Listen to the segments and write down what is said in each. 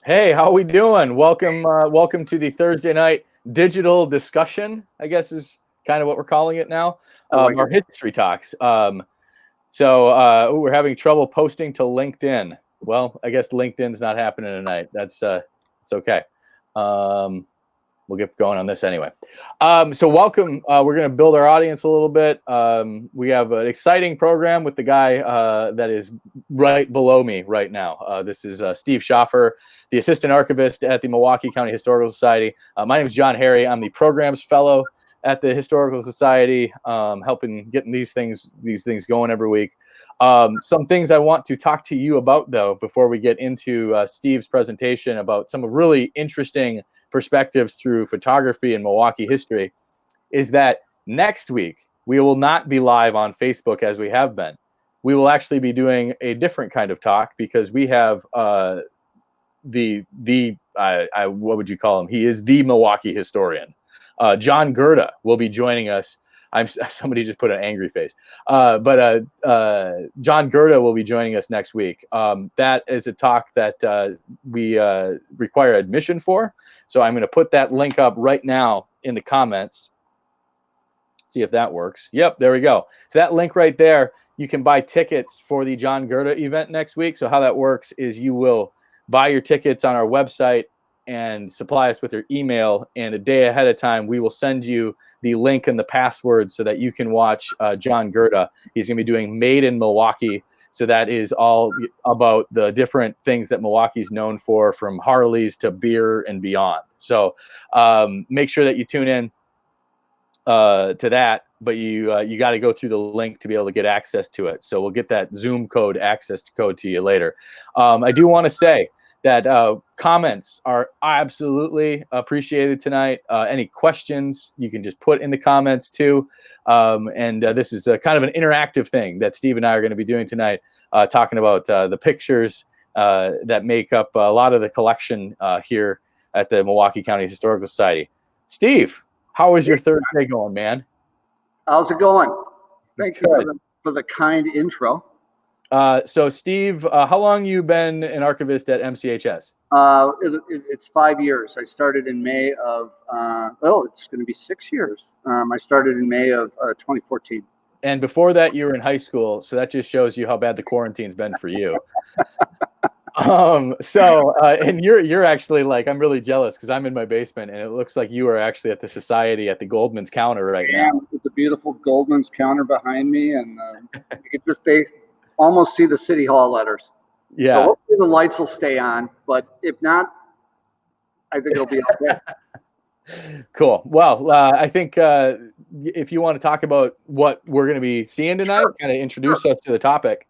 Hey, how we doing? Welcome to the Thursday night digital discussion, I guess is kind of what we're calling it now. Our history talks. We're having trouble posting to LinkedIn. Well, I guess LinkedIn's not happening tonight. It's okay. We'll get going on this anyway. So welcome. We're going to build our audience a little bit. We have an exciting program with the guy that is right below me right now. This is Steve Schaffer, the assistant archivist at the Milwaukee County Historical Society. My name is John Harry. I'm the programs fellow at the Historical Society, helping getting these things going every week. Some things I want to talk to you about, though, before we get into Steve's presentation about some really interesting perspectives through photography and Milwaukee history, is that next week we will not be live on Facebook as we have been. We will actually be doing a different kind of talk because we have what would you call him? He is the Milwaukee historian. John Gerba will be joining us. Somebody just put an angry face. John Gerba will be joining us next week. That is a talk that we require admission for. So I'm going to put that link up right now in the comments. See if that works. Yep, there we go. So that link right there, you can buy tickets for the John Gerba event next week. So how that works is you will buy your tickets on our website and supply us with your email, and a day ahead of time we will send you the link and the password so that you can watch John Gerba. He's going to be doing Made in Milwaukee, so that is all about the different things that Milwaukee's known for, from Harleys to beer and beyond. So make sure that you tune in to that, but you got to go through the link to be able to get access to it. So we'll get that Zoom code access code to you later. I do want to say that comments are absolutely appreciated tonight. Any questions you can just put in the comments too. This is kind of an interactive thing that Steve and I are going to be doing tonight, talking about the pictures that make up a lot of the collection here at the Milwaukee County Historical Society. Steve, how is your Thursday going, man? How's it going? Thank you for the kind intro. So, Steve, how long you been an archivist at MCHS? It's 5 years. I started in May of, it's going to be 6 years. I started in May of 2014. And before that, you were in high school. So that just shows you how bad the quarantine's been for you. And you're actually like, I'm really jealous because I'm in my basement and it looks like you are actually at the society at the Goldman's counter right now. With the beautiful Goldman's counter behind me, and you can just almost see the City Hall letters. Yeah. So hopefully the lights will stay on, but if not, I think it'll be okay. Cool. Well, I think if you want to talk about what we're going to be seeing tonight, kind of introduce us to the topic.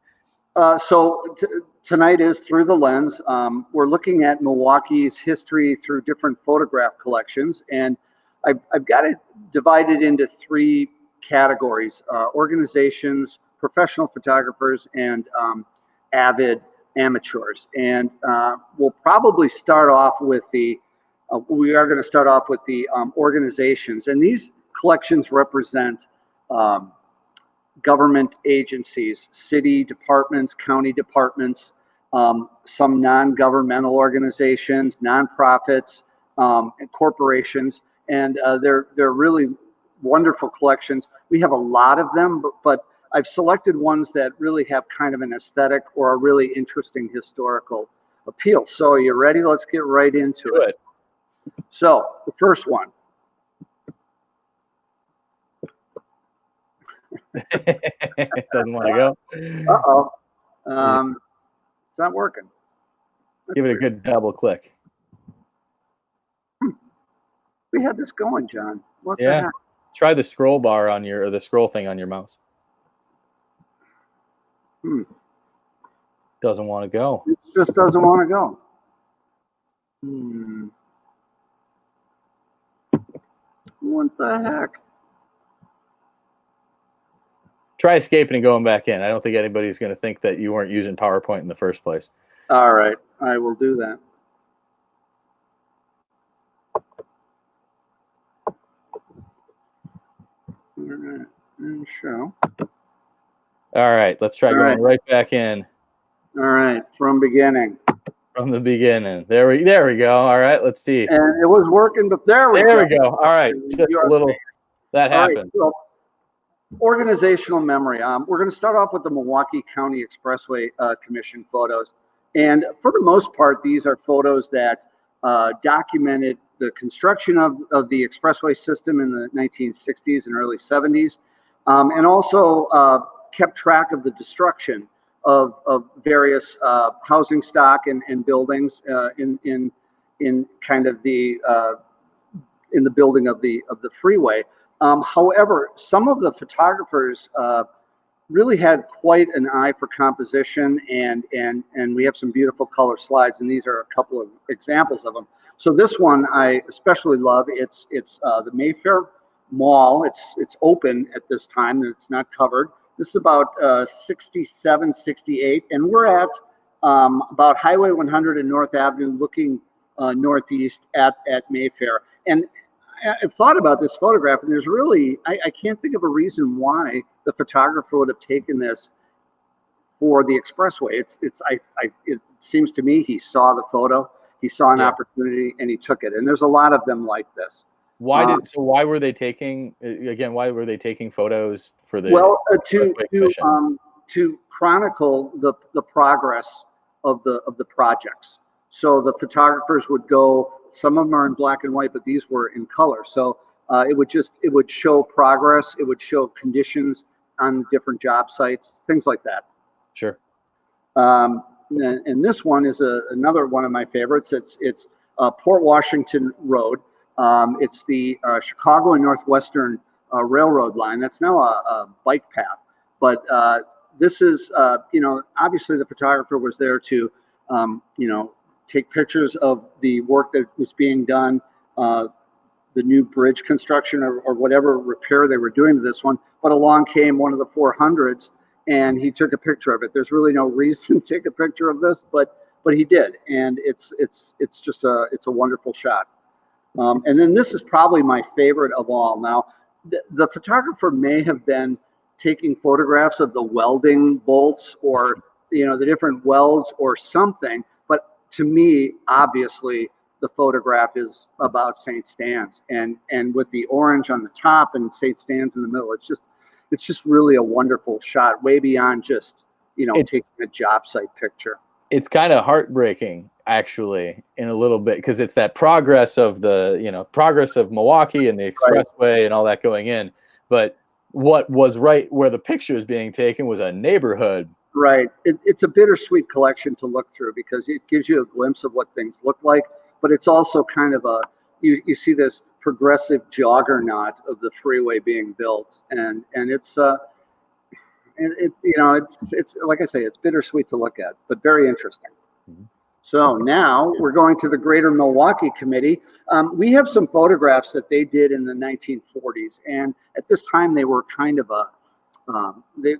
Tonight is Through the Lens. We're looking at Milwaukee's history through different photograph collections, and I've got it divided into three categories: organizations, professional photographers, and avid amateurs. And we'll probably start off with we are going to start off with the organizations, and these collections represent government agencies, city departments, county departments, some non-governmental organizations, nonprofits, and corporations, and they're really wonderful collections. We have a lot of them, but I've selected ones that really have kind of an aesthetic or a really interesting historical appeal. So are you ready? Let's get right into it. So the first one. Doesn't want to go. It's not working. Give it a good double click. We had this going, John. What the heck? Try the scroll bar on or the scroll thing on your mouse. Doesn't want to go. It just doesn't want to go. What the heck? Try escaping and going back in. I don't think anybody's going to think that you weren't using PowerPoint in the first place. All right, I will do that. All right, and show. All right, let's try going right back in. All right, from beginning. From the beginning. There we go. All right, let's see. And it was working, but there we go. All right, just a little. That happened. All right, so organizational memory. We're going to start off with the Milwaukee County Expressway Commission photos. And for the most part, these are photos that documented the construction of the expressway system in the 1960s and early 70s, and also kept track of the destruction of various housing stock and buildings in kind of in the building of the freeway. However, some of the photographers really had quite an eye for composition, and we have some beautiful color slides, and these are a couple of examples of them. So this one I especially love. It's the Mayfair Mall. It's open at this time, and it's not covered. This is about 67, 68, and we're at about Highway 100 and North Avenue, looking northeast at Mayfair. And I've thought about this photograph, and there's really, I can't think of a reason why the photographer would have taken this for the expressway. It seems to me he saw the photo, he saw an opportunity, and he took it. And there's a lot of them like this. Why were they taking photos for the to chronicle the progress of the projects. So the photographers would go. Some of them are in black and white, but these were in color. So it would show progress. It would show conditions on the different job sites, things like that. Sure. And this one is another one of my favorites. It's Port Washington Road. It's the Chicago and Northwestern Railroad line. That's now a bike path. But this is, obviously the photographer was there to, take pictures of the work that was being done, the new bridge construction or whatever repair they were doing to this one. But along came one of the 400s, and he took a picture of it. There's really no reason to take a picture of this, but he did, and it's just a wonderful shot. And then this is probably my favorite of all. Now, the photographer may have been taking photographs of the welding bolts or the different welds or something. To me, obviously, the photograph is about St. Stan's, and with the orange on the top and St. Stan's in the middle, it's just really a wonderful shot, way beyond just taking a job site picture. It's kind of heartbreaking, actually, in a little bit, because it's that progress of progress of Milwaukee and the expressway and all that going in. But what was right where the picture is being taken was a neighborhood. Right. It's a bittersweet collection to look through because it gives you a glimpse of what things look like, but it's also kind of you see this progressive juggernaut of the freeway being built, and it's like I say, it's bittersweet to look at, but very interesting. Mm-hmm. So now we're going to the Greater Milwaukee Committee. We have some photographs that they did in the 1940s, and at this time they were kind of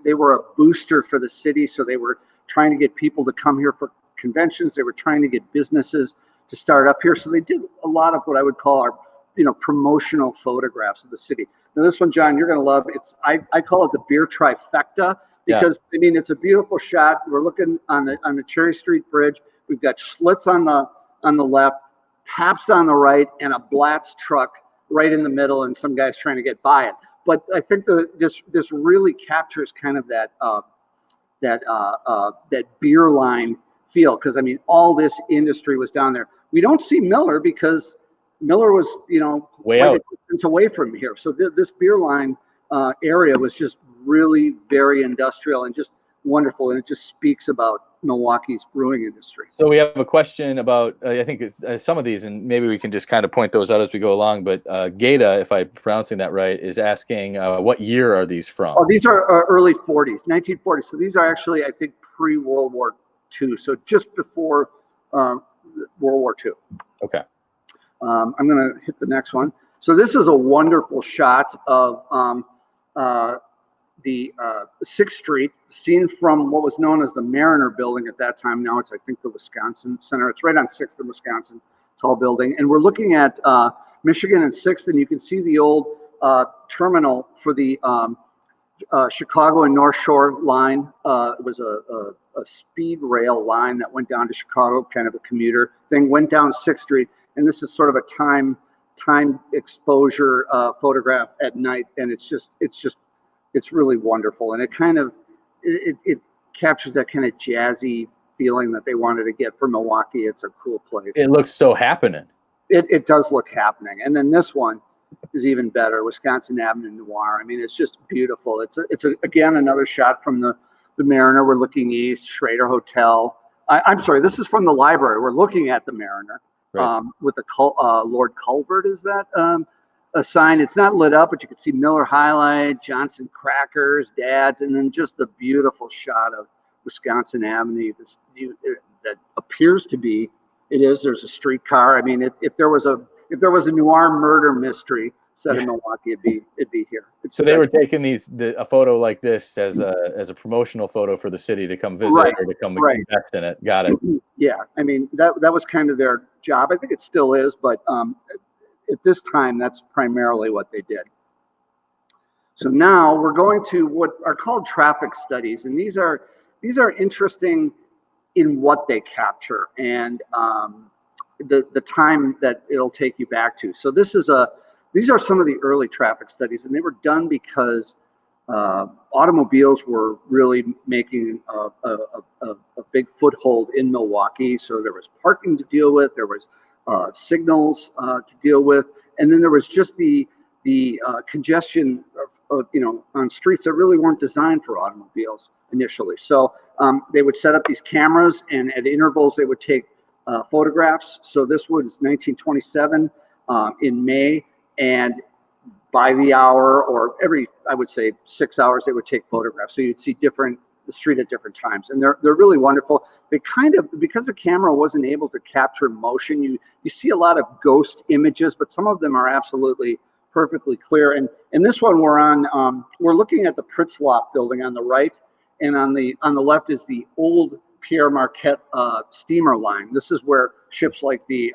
they were a booster for the city, so they were trying to get people to come here for conventions. They were trying to get businesses to start up here, so they did a lot of what I would call our, promotional photographs of the city. Now this one, John, you're going to love. I call it the beer trifecta because it's a beautiful shot. We're looking on the Cherry Street Bridge. We've got Schlitz on the left, Pabst on the right, and a Blatz truck right in the middle, and some guys trying to get by it. But I think this really captures kind of that beer line feel, because all this industry was down there. We don't see Miller because Miller was way out. It's away from here. So this beer line area was just really very industrial and just wonderful, and it just speaks about Milwaukee's brewing industry. So we have a question about, I think it's some of these, and maybe we can just kind of point those out as we go along. But Gata, if I'm pronouncing that right, is asking what year are these from? Oh, these are early 40s, 1940s. So these are actually, I think, pre-World War II. So just before World War II. Okay. I'm going to hit the next one. So this is a wonderful shot of the 6th Street, seen from what was known as the Mariner Building at that time. Now it's, I think, the Wisconsin Center. It's right on 6th and Wisconsin, tall building. And we're looking at Michigan and 6th, and you can see the old terminal for the Chicago and North Shore line. It was speed rail line that went down to Chicago, kind of a commuter thing, went down 6th Street. And this is sort of a time exposure photograph at night. And it's really wonderful. And it kind of, it captures that kind of jazzy feeling that they wanted to get for Milwaukee. It's a cool place. It looks so happening. It does look happening. And then this one is even better, Wisconsin Avenue Noir. I mean, it's just beautiful. It's again, another shot from the Mariner. We're looking east, Schrader Hotel. I'm sorry, this is from the library. We're looking at the Mariner, right, with the Lord Culvert, is that a sign? It's not lit up, but you can see Miller High Life, Johnson Crackers, Dad's, and then just the beautiful shot of Wisconsin Avenue that appears to be, there's a streetcar. I mean, if there was a noir murder mystery set in Milwaukee, it'd be here. So they were taking a photo like this as a promotional photo for the city to come visit, right, or to come invest in it. Got it. Yeah, I mean that was kind of their job. I think it still is, but at this time, that's primarily what they did. So now we're going to what are called traffic studies, and these are interesting in what they capture and the time that it'll take you back to. So these are some of the early traffic studies, and they were done because automobiles were really making a big foothold in Milwaukee. So there was parking to deal with, there was signals to deal with, and then there was just the congestion of on streets that really weren't designed for automobiles initially. So they would set up these cameras, and at intervals they would take photographs. So this was 1927 in May, and by the hour or every, I would say 6 hours, they would take photographs. So you'd see the street at different times, and they're really wonderful. They kind of, because the camera wasn't able to capture motion, you see a lot of ghost images, but some of them are absolutely perfectly clear. And in this one, we're looking at the Pritzloff building on the right, and on the left is the old Pierre Marquette steamer line. This is where ships like the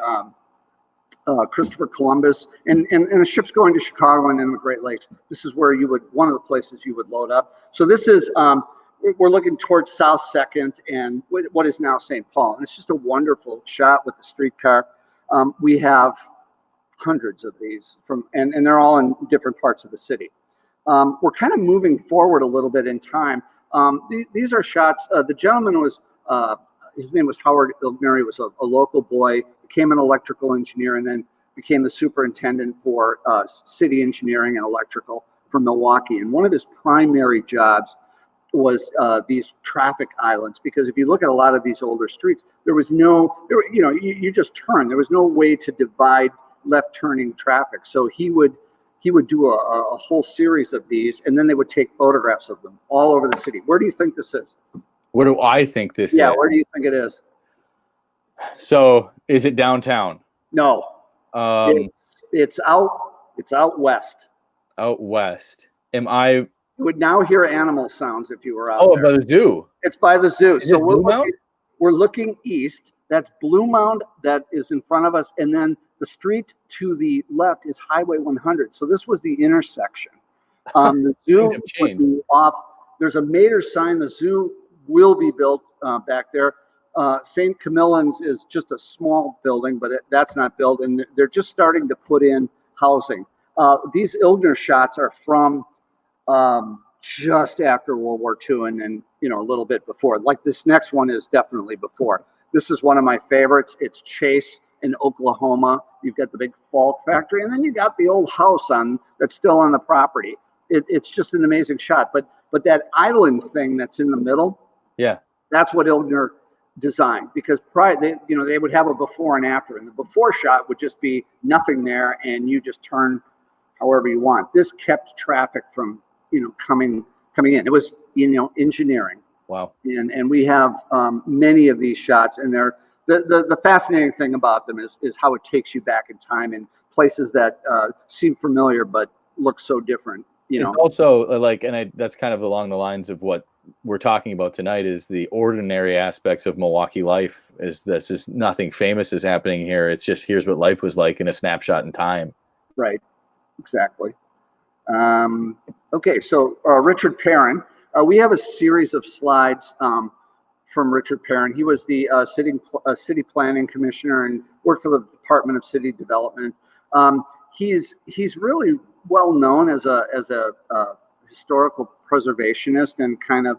Christopher Columbus and the ships going to Chicago and in the Great Lakes. This is where one of the places you would load up. So this is, we're looking towards South 2nd and what is now St. Paul. And it's just a wonderful shot with the streetcar. We have hundreds of these and they're all in different parts of the city. We're kind of moving forward a little bit in time. These are shots. The gentleman was, his name was Howard Ilgner. He was a local boy, became an electrical engineer, and then became the superintendent for city engineering and electrical for Milwaukee. And one of his primary jobs was these traffic islands, because if you look at a lot of these older streets, you just turn. There was no way to divide left turning traffic. So he would do a whole series of these, and then they would take photographs of them all over the city. Where do you think this is? What do I think this is? Yeah, where do you think it is? So is it downtown? No. It's out west. Out west. You would now hear animal sounds if you were out there. By the zoo. It's by the zoo. So we're looking east. That's Blue Mound that is in front of us, and then the street to the left is Highway 100. So this was the intersection. The zoo would be off. There's a Mater sign. The zoo will be built back there. St. Camillion's is just a small building, but that's not built, and they're just starting to put in housing. These Ilgner shots are from just after World War II and a little bit before. Like this next one is definitely before. This is one of my favorites. It's Chase in Oklahoma. You've got the big Falk factory, and then you got the old house that's still on the property. It's just an amazing shot. But that island thing that's in the middle, yeah, that's what Ilgner designed, because they would have a before and after, and the before shot would just be nothing there, and you just turn however you want. This kept traffic from coming in. It was engineering. Wow. And we have many of these shots, and they're the fascinating thing about them is how it takes you back in time in places that seem familiar but look so different. It's also that's kind of along the lines of what we're talking about tonight, is the ordinary aspects of Milwaukee life. This is nothing famous is happening here. It's just, here's what life was like in a snapshot in time. Right. Exactly. Okay. So Richard Perrin, we have a series of slides from Richard Perrin. He was the city planning commissioner and worked for the Department of City Development. He's really well known as a historical preservationist, and kind of,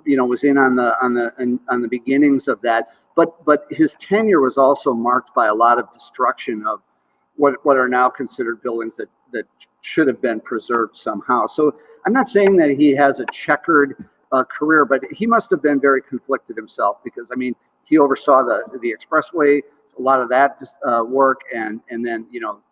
was in on the beginnings of that. But his tenure was also marked by a lot of destruction of what are now considered buildings that should have been preserved somehow. So I'm not saying that he has a checkered career, but he must have been very conflicted himself, because he oversaw the expressway, a lot of that work, and then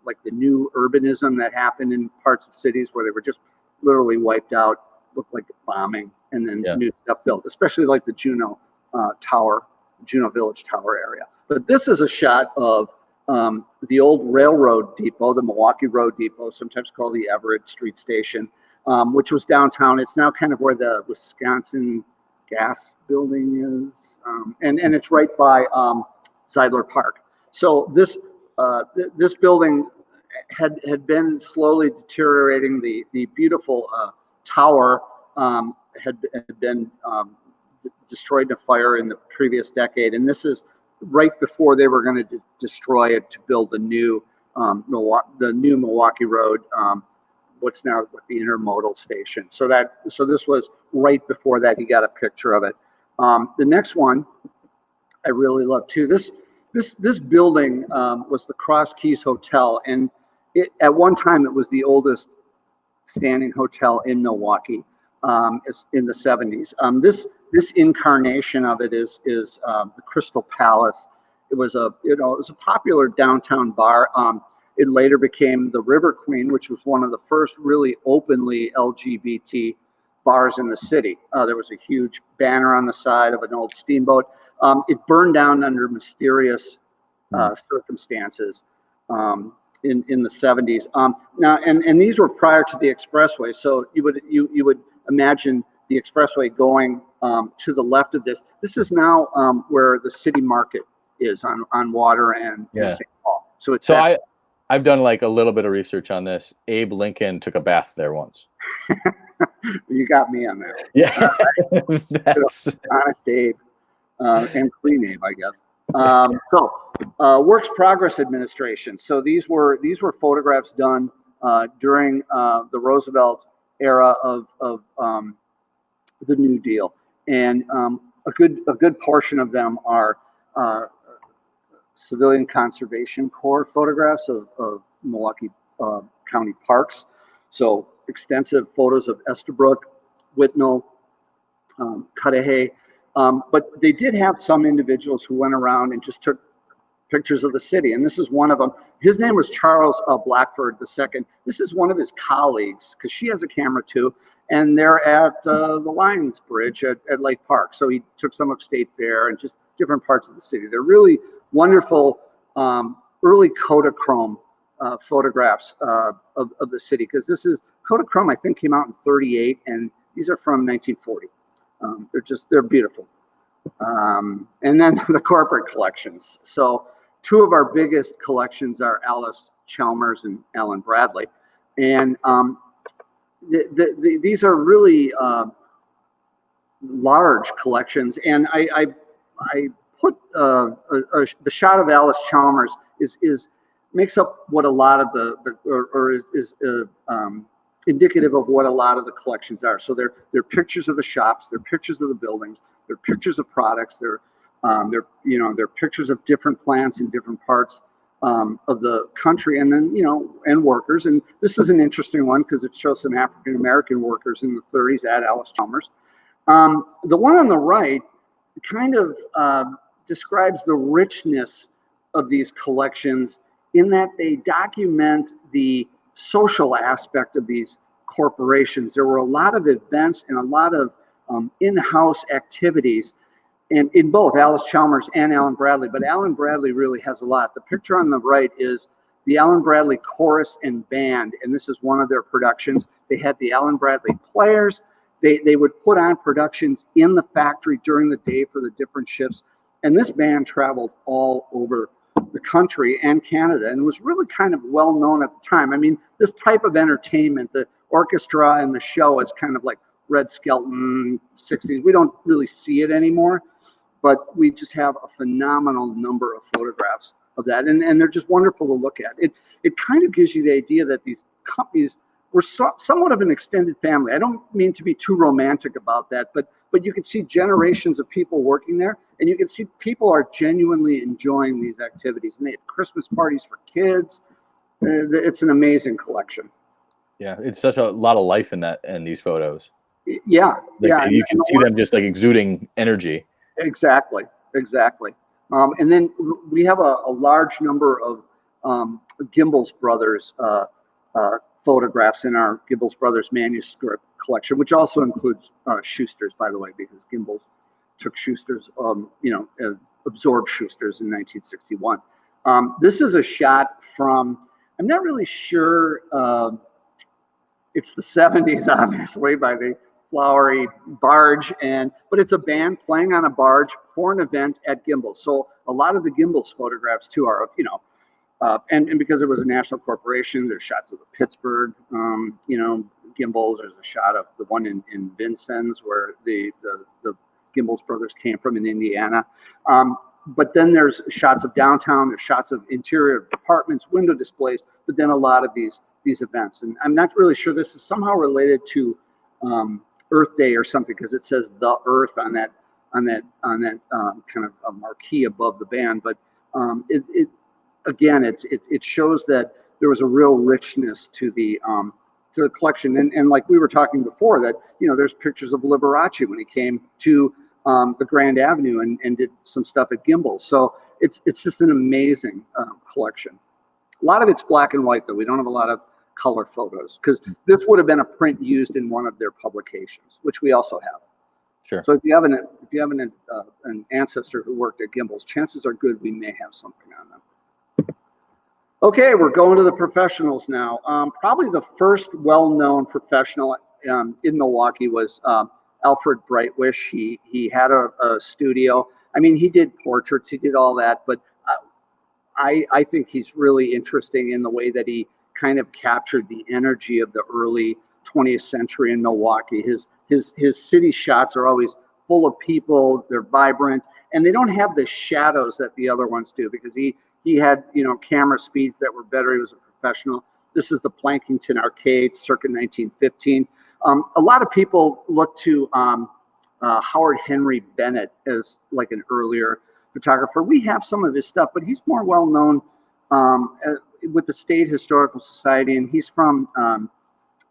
like the new urbanism that happened in parts of cities where they were just literally wiped out, looked like bombing, and then new stuff built, especially like the Juneau Village Tower area. But this is a shot of the old railroad depot, the Milwaukee Road depot, sometimes called the Everett Street Station, which was downtown. It's now kind of where the Wisconsin Gas building is, and it's right by Zeidler Park. So this building had been slowly deteriorating. The beautiful tower had been destroyed in a fire in the previous decade, and this is right before they were going to destroy it to build the new Milwaukee Road, what's now the intermodal station. So this was right before that. He got a picture of it. The next one I really love too. This building was the Cross Keys Hotel, and at one time it was the oldest standing hotel in Milwaukee in the 70s. This incarnation of it is the Crystal Palace. It was a popular downtown bar. It later became the River Queen, which was one of the first really openly LGBT bars in the city. There was a huge banner on the side of an old steamboat. It burned down under mysterious circumstances in the 70s. Now, and these were prior to the expressway. So you would imagine the expressway going to the left of this. This is now where the city market is on Water and St. Paul. So I've done like a little bit of research on this. Abe Lincoln took a bath there once. You got me on that. Yeah, That's honest Abe and clean Abe, I guess. So Works Progress Administration. So these were photographs done during the Roosevelt era of the New Deal, and a good portion of them are Civilian Conservation Corps photographs of Milwaukee County parks. So extensive photos of Estabrook, Whitnall, Cudahy. But they did have some individuals who went around and just took pictures of the city, and this is one of them. His name was Charles Blackford II. This is one of his colleagues, because she has a camera too, and they're at the Lions Bridge at Lake Park. So he took some of State Fair and just different parts of the city. They're really wonderful early Kodachrome photographs of the city, because this is Kodachrome, I think, came out in '38, and these are from 1940. They're beautiful. And then the corporate collections. So two of our biggest collections are Allis, Chalmers, and Allen Bradley. And these are really large collections. And I put the shot of Allis Chalmers makes up what a lot of is indicative of what a lot of the collections are. So they're pictures of the shops, they're pictures of the buildings, they're pictures of products, they're pictures of different plants in different parts of the country, and then and workers. And this is an interesting one because it shows some African American workers in the 30s at Allis Chalmers. The one on the right kind of describes the richness of these collections in that they document the social aspect of these corporations. There were a lot of events and a lot of in-house activities in both Allis Chalmers and Allen Bradley, but Allen Bradley really has a lot. The picture on the right is the Allen Bradley Chorus and Band, and this is one of their productions. They had the Allen Bradley Players. They would put on productions in the factory during the day for the different shifts, and this band traveled all over the country and Canada, and was really kind of well known at the time. I mean, this type of entertainment, the orchestra and the show, is kind of like Red Skelton, 60s. We don't really see it anymore. but we just have a phenomenal number of photographs of that, and they're just wonderful to look at. It kind of gives you the idea that these companies were somewhat of an extended family. I don't mean to be too romantic about that, but you can see generations of people working there, and you can see people are genuinely enjoying these activities, and they have Christmas parties for kids. It's an amazing collection. Yeah, it's such a lot of life in these photos. Yeah, like, you can see them just like exuding energy. Exactly. And then we have a large number of Gimbels Brothers photographs in our Gimbels Brothers manuscript collection, which also includes Schuster's, by the way, because Gimbels took Schuster's, absorbed Schuster's in 1961. This is a shot from, I'm not really sure, it's the 70s, obviously, by the flowery barge, but it's a band playing on a barge for an event at Gimbels. So a lot of the Gimbels photographs too are, and because it was a national corporation, there's shots of the Pittsburgh, Gimbels. There's a shot of the one in Vincennes where the Gimbels brothers came from in Indiana. But then there's shots of downtown, there's shots of interior apartments, window displays, but then a lot of these events. And I'm not really sure, this is somehow related to Earth Day or something, because it says the Earth on that kind of a marquee above the band. But it shows that there was a real richness to the collection, and like we were talking before, that there's pictures of Liberace when he came to the Grand Avenue and did some stuff at Gimbels. So it's just an amazing collection. A lot of it's black and white, though. We don't have a lot of color photos, because this would have been a print used in one of their publications, which we also have. Sure. So if you have an ancestor who worked at Gimbels, chances are good we may have something on them. Okay, we're going to the professionals now. Probably the first well-known professional in Milwaukee was Alfred Brightwish. He had a studio. I mean, he did portraits, he did all that, but I think he's really interesting in the way that he kind of captured the energy of the early 20th century in Milwaukee. His city shots are always full of people, they're vibrant, and they don't have the shadows that the other ones do, because he had camera speeds that were better. He was a professional. This is the Plankington Arcade, circa 1915. A lot of people look to Howard Henry Bennett as like an earlier photographer. We have some of his stuff, but he's more well known with the State Historical Society, and he's from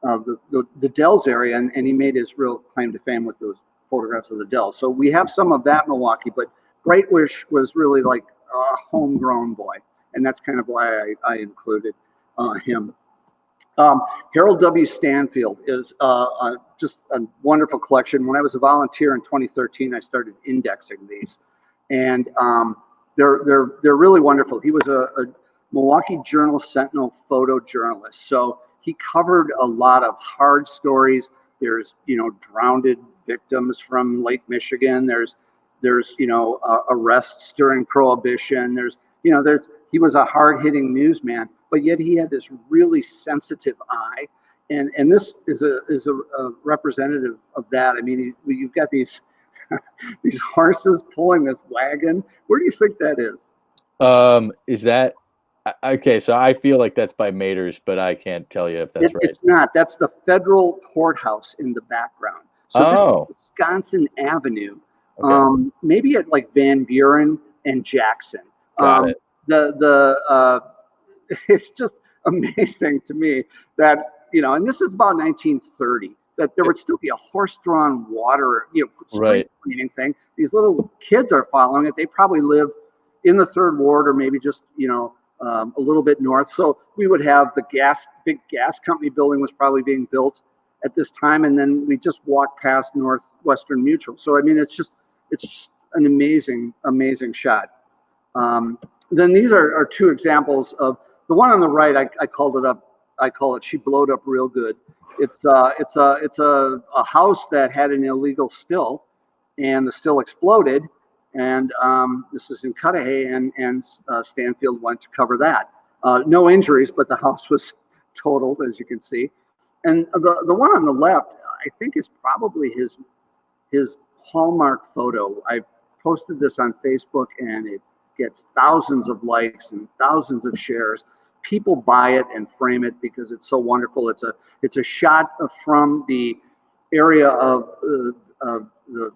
the Dells area, and he made his real claim to fame with those photographs of the Dells. So we have some of that in Milwaukee, but Brightwish was really like a homegrown boy, and that's kind of why I included him. Harold W. Stanfield is just a wonderful collection. When I was a volunteer in 2013, I started indexing these, and they're really wonderful. He was a Milwaukee Journal Sentinel photojournalist, so he covered a lot of hard stories. There's drowned victims from Lake Michigan. There's arrests during Prohibition. He was a hard-hitting newsman, but yet he had this really sensitive eye, and this is a representative of that. I mean, you've got these these horses pulling this wagon. Where do you think that is? Is that okay? So I feel like that's by Maters, but I can't tell you if that's right. It's not. That's the federal courthouse in the background. So this is Wisconsin Avenue. Okay. Maybe at like Van Buren and Jackson. Got it. It's just amazing to me that, and this is about 1930, that there would still be a horse-drawn water, street cleaning thing. These little kids are following it. They probably live in the Third Ward, or maybe just, a little bit north. So we would have the big gas company building was probably being built at this time, and then we just walked past Northwestern Mutual. So I mean, it's just an amazing shot. Then these are two examples of the one on the right. I called it up. I call it "She Blowed Up Real Good." It's a house that had an illegal still, and the still exploded. And this is in Cudahy, and Stanfield went to cover that. No injuries, but the house was totaled, as you can see. And the one on the left, I think, is probably his hallmark photo. I posted this on Facebook, and it gets thousands of likes and thousands of shares. People buy it and frame it because it's so wonderful. It's a shot from the area of the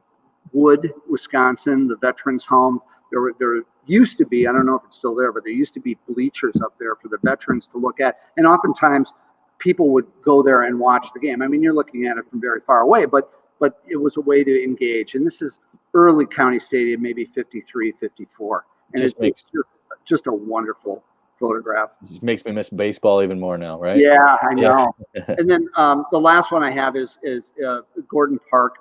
Wood, Wisconsin, the veterans home. There used to be, I don't know if it's still there, but there used to be bleachers up there for the veterans to look at. And oftentimes people would go there and watch the game. I mean, you're looking at it from very far away, but it was a way to engage. And this is early County Stadium, maybe 53, 54. And it's just a wonderful photograph. It just makes me miss baseball even more now, right? Yeah, I know. And then the last one I have is Gordon Park.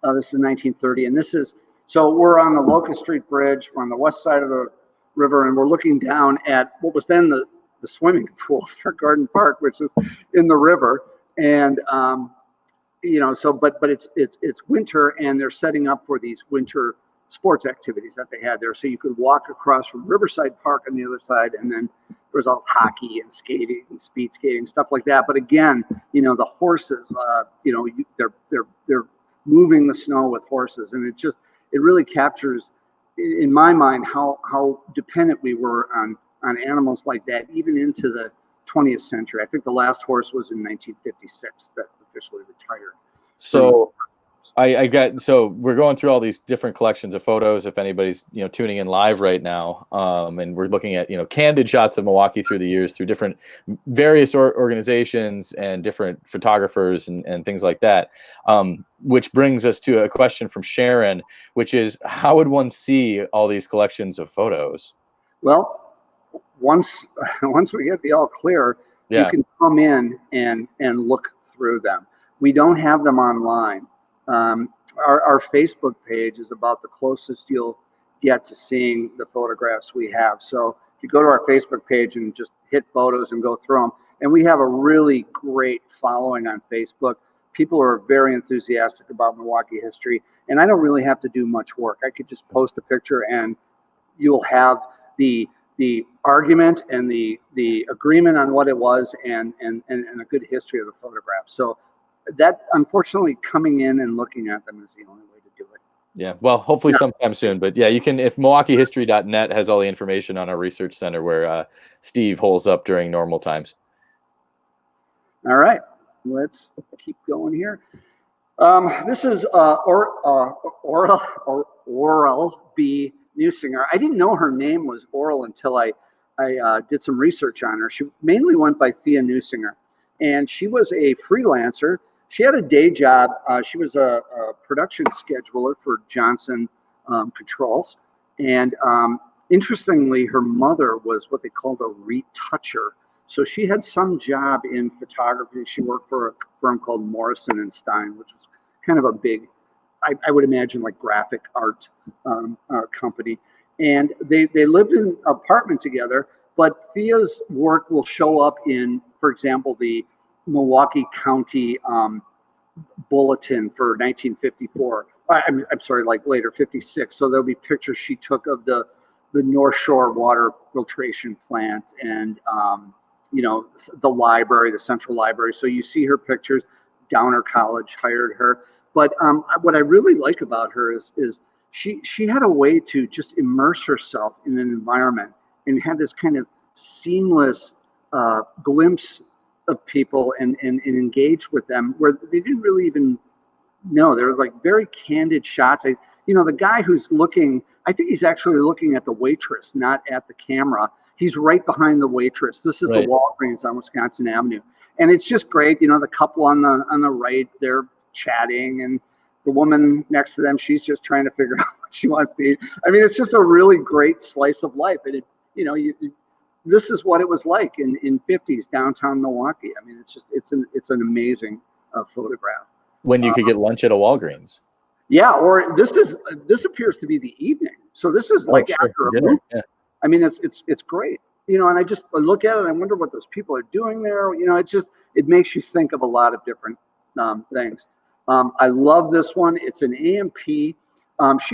This is 1930, and this is, so we're on the Locust Street Bridge. We're on the west side of the river, and we're looking down at what was then the swimming pool for Gordon Park, which is in the river. And so but it's winter, and they're setting up for these winter sports activities that they had there. So you could walk across from Riverside Park on the other side, and then there's all hockey and skating and speed skating, stuff like that. But again, the horses, they're moving the snow with horses, and it really captures, in my mind, how dependent we were on animals like that, even into the 20th century. I think the last horse was in 1956 that officially retired. So so we're going through all these different collections of photos. If anybody's tuning in live right now, and we're looking at candid shots of Milwaukee through the years through different various organizations and different photographers and things like that, which brings us to a question from Sharon, which is, how would one see all these collections of photos? Well, once we get the all clear, you can come in and look through them. We don't have them online. Our Facebook page is about the closest you'll get to seeing the photographs we have. So if you go to our Facebook page and just hit photos and go through them, and we have a really great following on Facebook. People are very enthusiastic about Milwaukee history, and I don't really have to do much work. I could just post a picture, and you'll have the argument and the agreement on what it was, and a good history of the photograph. So that, unfortunately, coming in and looking at them is the only way to do it. Yeah, well, hopefully sometime soon. But yeah, you can, if MilwaukeeHistory.net has all the information on our research center where Steve holds up during normal times. All right, let's keep going here. This is Oral B. Newsinger. I didn't know her name was Oral until I did some research on her. She mainly went by Thea Newsinger, and she was a freelancer. She had a day job. She was a production scheduler for Johnson Controls. And interestingly, her mother was what they called a retoucher. So she had some job in photography. She worked for a firm called Morrison and Stein, which was kind of a big, I would imagine, like graphic art company. And they lived in an apartment together, but Thea's work will show up in, for example, the Milwaukee County Bulletin for 1954. I'm sorry, like later, 56. So there'll be pictures she took of the North Shore water filtration plant and, the library, the Central Library. So you see her pictures. Downer College hired her. But what I really like about her is she had a way to just immerse herself in an environment and had this kind of seamless glimpse of people and engage with them where they didn't really even know. They were like very candid shots. The guy who's looking, I think he's actually looking at the waitress, not at the camera. He's right behind the waitress. This is the Walgreens on Wisconsin Avenue. And it's just great. The couple on the right, they're chatting, and the woman next to them, she's just trying to figure out what she wants to eat. I mean, it's just a really great slice of life. And this is what it was like in 50s downtown Milwaukee. I mean, it's an amazing photograph. When you could get lunch at a Walgreens. Yeah, or this appears to be the evening. So this is like after a movie. Yeah. I mean, it's great. And I look at it and I wonder what those people are doing there. It makes you think of a lot of different things. I love this one. It's an AMP. She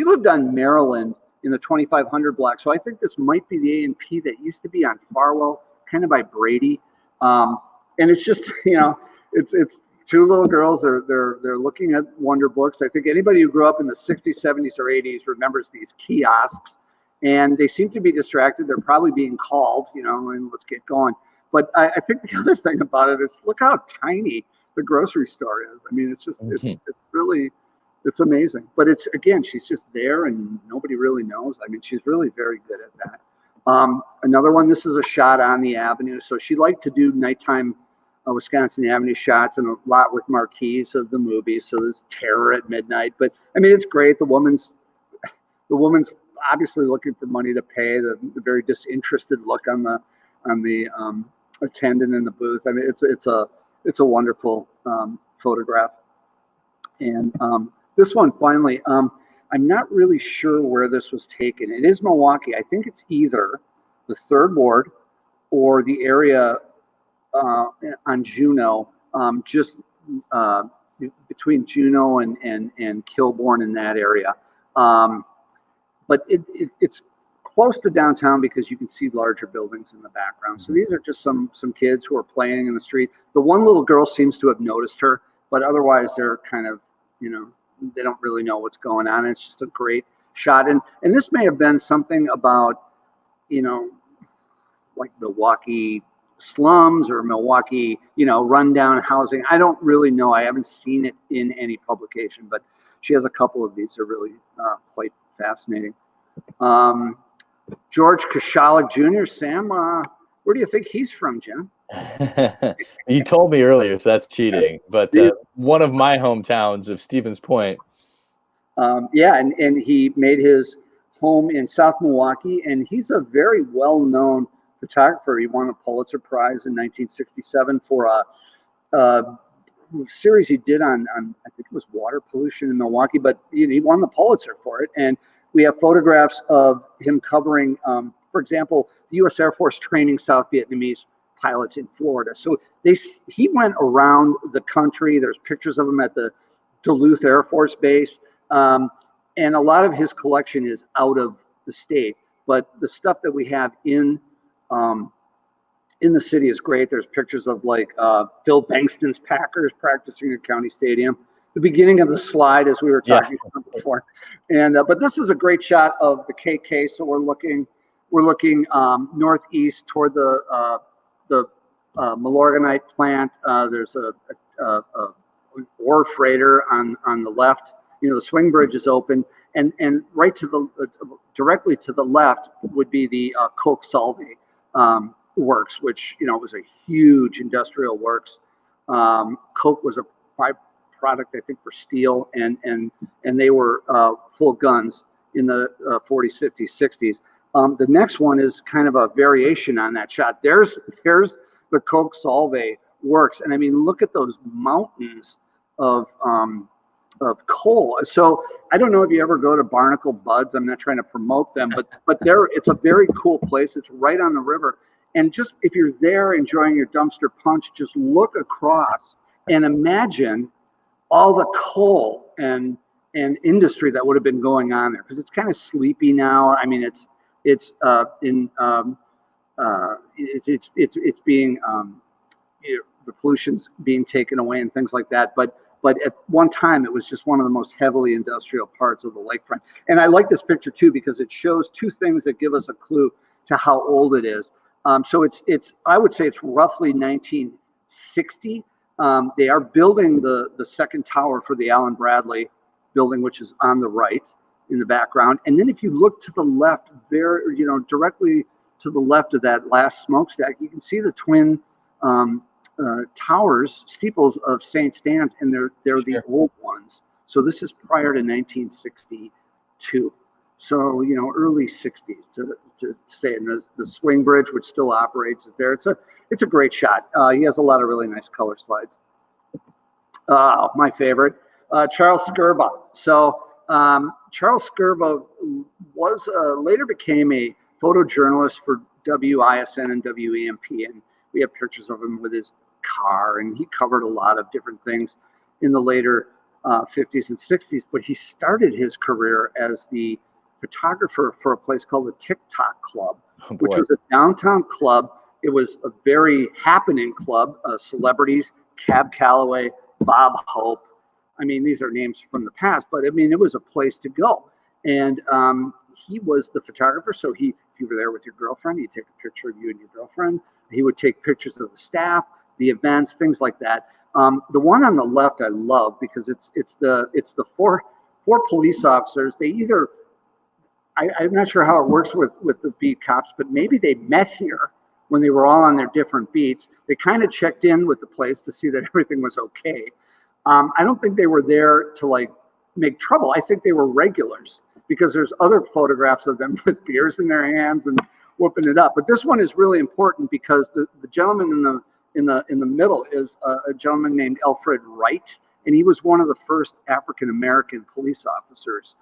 lived on Maryland in the 2500 block. So I think this might be the AMP that used to be on Farwell, kind of by Brady. And it's just, two little girls. They're looking at Wonder Books. I think anybody who grew up in the 60s, 70s, or 80s remembers these kiosks, and they seem to be distracted. They're probably being called, and let's get going. But I think the other thing about it is look how tiny the grocery store is. I mean, it's just it's really. It's amazing, but she's just there and nobody really knows. I mean, she's really very good at that. Another one, this is a shot on the avenue. So she liked to do nighttime Wisconsin Avenue shots and a lot with marquees of the movies. So there's Terror at Midnight, but I mean, it's great. The woman's obviously looking for money to pay. The very disinterested look on the attendant in the booth. I mean, it's a wonderful photograph. And this one, finally, I'm not really sure where this was taken. It is Milwaukee. I think it's either the Third Ward or the area on Juneau, just between Juneau and Kilbourne in that area. But it's close to downtown because you can see larger buildings in the background. So these are just some kids who are playing in the street. The one little girl seems to have noticed her, but otherwise they're kind of, they don't really know what's going on. It's just a great shot. And this may have been something about, like Milwaukee slums or Milwaukee, rundown housing. I don't really know. I haven't seen it in any publication, but she has a couple of these. They're really quite fascinating. George Pechaluk Jr., Sam, where do you think he's from, Jim? You told me earlier, so that's cheating. But one of my hometowns of Stevens Point. And he made his home in South Milwaukee, and he's a very well-known photographer. He won a Pulitzer Prize in 1967 for a series he did on I think it was water pollution in Milwaukee, but he won the Pulitzer for it. And we have photographs of him covering, for example, the U.S. Air Force training South Vietnamese pilots in Florida. So he went around the country. There's pictures of him at the Duluth Air Force Base. And a lot of his collection is out of the state. But the stuff that we have in the city is great. There's pictures of Phil Bankston's Packers practicing at County Stadium. The beginning of the slide, as we were talking about before. And but this is a great shot of the KK. So we're looking northeast toward the Milorganite plant. There's a ore freighter on the left. The swing bridge is open, and right to the directly to the left would be the Coke Solvay works, which was a huge industrial works. Coke was a byproduct, I think, for steel, and they were full guns in the 40s, 50s, 60s. The next one is kind of a variation on that shot. There's the Coke Solvay works, and I mean, look at those mountains of coal. So I don't know if you ever go to Barnacle Buds. I'm not trying to promote them, but it's a very cool place. It's right on the river, and just if you're there enjoying your dumpster punch, just look across and imagine all the coal and industry that would have been going on there, because it's kind of sleepy now. I mean, it's being the pollution's being taken away and things like that. But at one time, it was just one of the most heavily industrial parts of the lakefront. And I like this picture too because it shows two things that give us a clue to how old it is. So I would say it's roughly 1960. They are building the second tower for the Allen Bradley building, which is on the right in the background. And then if you look to the left, directly to the left of that last smokestack, you can see the twin towers, steeples of St. Stan's, and they're the old ones. So this is prior to 1962. So early 60s to say. And the swing bridge, which still operates, is there. It's a great shot. He has a lot of really nice color slides. My favorite, Charles Gerba. So Charles Gerba was later became a photojournalist for WISN and WEMP, and we have pictures of him with his car, and he covered a lot of different things in the later 50s and 60s. But he started his career as the photographer for a place called the TikTok Club, which was a downtown club. It was a very happening club. Celebrities, Cab Calloway, Bob Hope. I mean, these are names from the past, but I mean, it was a place to go. And he was the photographer. So if you were there with your girlfriend, he'd take a picture of you and your girlfriend. He would take pictures of the staff, the events, things like that. The one on the left I love because it's the four police officers. They either, I'm not sure how it works with the beat cops, but maybe they met here when they were all on their different beats. They kind of checked in with the place to see that everything was okay. I don't think they were there to like make trouble. I think they were regulars because there's other photographs of them with beers in their hands and whooping it up. But this one is really important because the gentleman in the middle is a gentleman named Alfred Wright, and he was one of the first African American police officers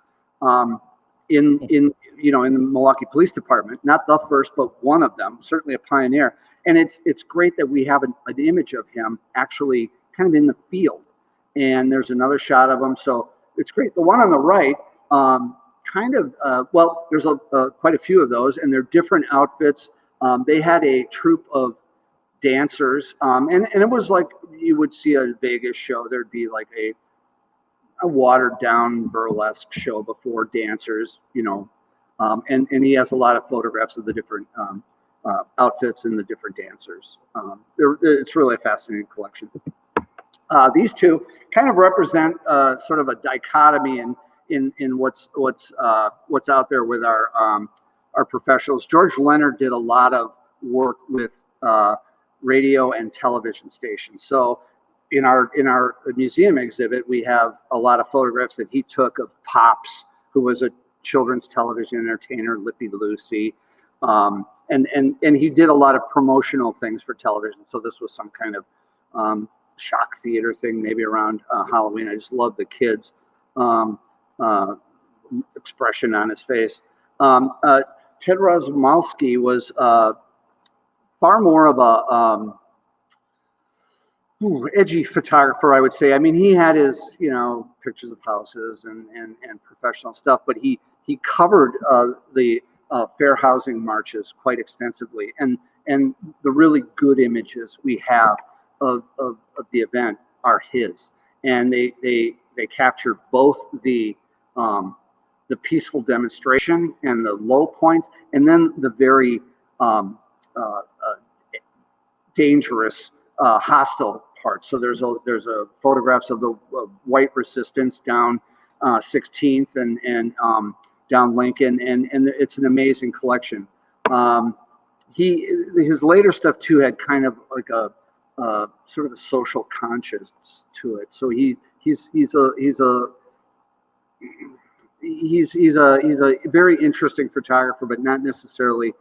in the Milwaukee Police Department. Not the first, but one of them. Certainly a pioneer. And it's great that we have an image of him actually kind of in the field. And there's another shot of him, so it's great. The one on the right, there's quite a few of those, and they're different outfits. They had a troupe of dancers, and it was like you would see a Vegas show. There'd be like a watered down burlesque show before dancers, and he has a lot of photographs of the different outfits and the different dancers. It's really a fascinating collection. These two kind of represent sort of a dichotomy in what's out there with our professionals. George Leonard did a lot of work with radio and television stations. So in our museum exhibit, we have a lot of photographs that he took of Pops, who was a children's television entertainer, Lippy Lucy, and he did a lot of promotional things for television. So this was some kind of shock theater thing, maybe around Halloween. I just love the kid's expression on his face. Ted Rozmalski was far more of a edgy photographer, I would say. I mean, he had his, pictures of houses and professional stuff, but he covered the fair housing marches quite extensively, and the really good images we have of the event are his, and they capture both the peaceful demonstration and the low points, and then the very dangerous hostile parts. So there's a photographs of the white resistance down 16th and down Lincoln, and it's an amazing collection. His later stuff too had kind of like a sort of a social conscience to it. So he's a very interesting photographer, but not necessarily.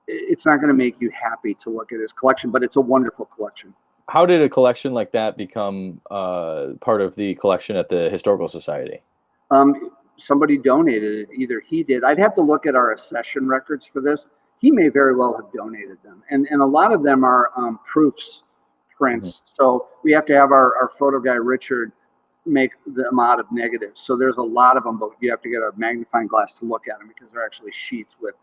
It's not going to make you happy to look at his collection, but it's a wonderful collection. How did a collection like that become part of the collection at the Historical Society? Somebody donated it. Either he did. I'd have to look at our accession records for this. He may very well have donated them, and a lot of them are proofs, prints. Mm-hmm. So we have to have our photo guy Richard make them out of negatives. So there's a lot of them, but you have to get a magnifying glass to look at them because they're actually sheets with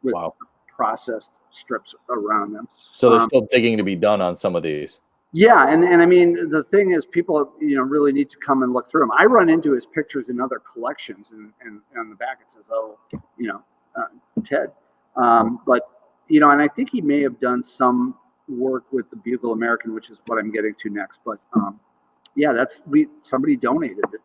wow. Processed strips around them. So there's still digging to be done on some of these. Yeah, and I mean, the thing is, people really need to come and look through them. I run into his pictures in other collections, and on the back it says, Ted. But and I think he may have done some work with the Bugle American, which is what I'm getting to next. But somebody donated it.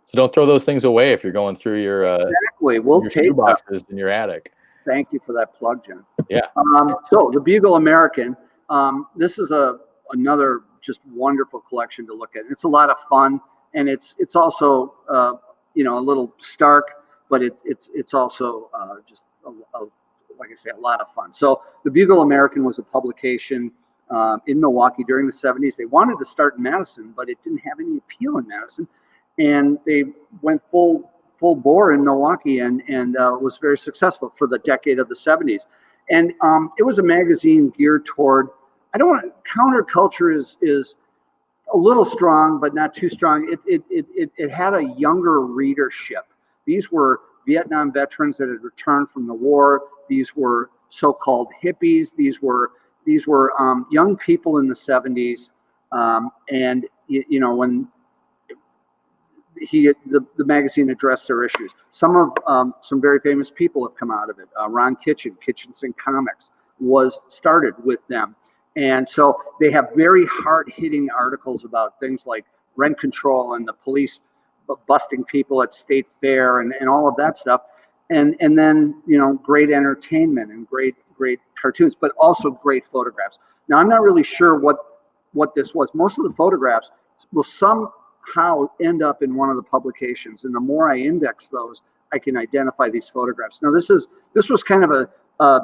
So don't throw those things away if you're going through your exactly. We'll your take boxes in your attic. Thank you for that plug, John. Yeah. So the Bugle American. This is another just wonderful collection to look at. It's a lot of fun, and it's also a little stark, but it's also just like I say, a lot of fun. So the Bugle American was a publication in Milwaukee during the 70s. They wanted to start in Madison, but it didn't have any appeal in Madison, and they went full bore in Milwaukee and was very successful for the decade of the 70s. And it was a magazine geared toward, counterculture is a little strong, but not too strong. It had a younger readership. These were Vietnam veterans that had returned from the war. These were so-called hippies. These were young people in the 70s And when the magazine addressed their issues, some very famous people have come out of it. Ron Kitchens and Comics was started with them. And so they have very hard-hitting articles about things like rent control and the police busting people at State Fair and all of that stuff. And then, great entertainment and great cartoons, but also great photographs. Now, I'm not really sure what this was. Most of the photographs will somehow end up in one of the publications. And the more I index those, I can identify these photographs. Now, this was kind of a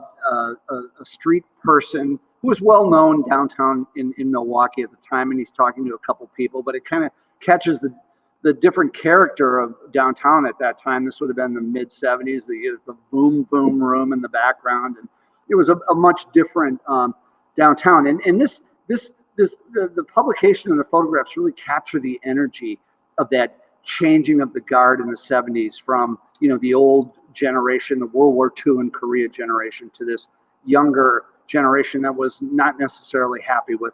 street person who was well known downtown in Milwaukee at the time, and he's talking to a couple people, but it kind of catches the different character of downtown at that time. This would have been the mid 70s, the boom room in the background, and it was a much different downtown. And the publication and the photographs really capture the energy of that changing of the guard in the 70s from the old generation, the World War II and Korea generation, to this younger generation that was not necessarily happy with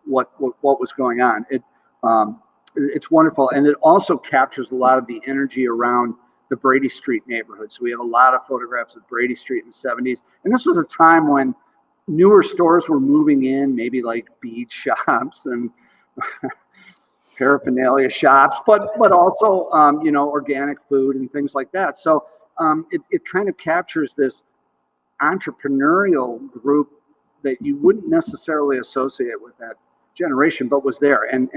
what was going on. It's wonderful, and it also captures a lot of the energy around the Brady Street neighborhood. So we have a lot of photographs of Brady Street in the 70s, and this was a time when newer stores were moving in, maybe like bead shops and paraphernalia shops, but also organic food and things like that. So it kind of captures this entrepreneurial group that you wouldn't necessarily associate with that generation, but was there, and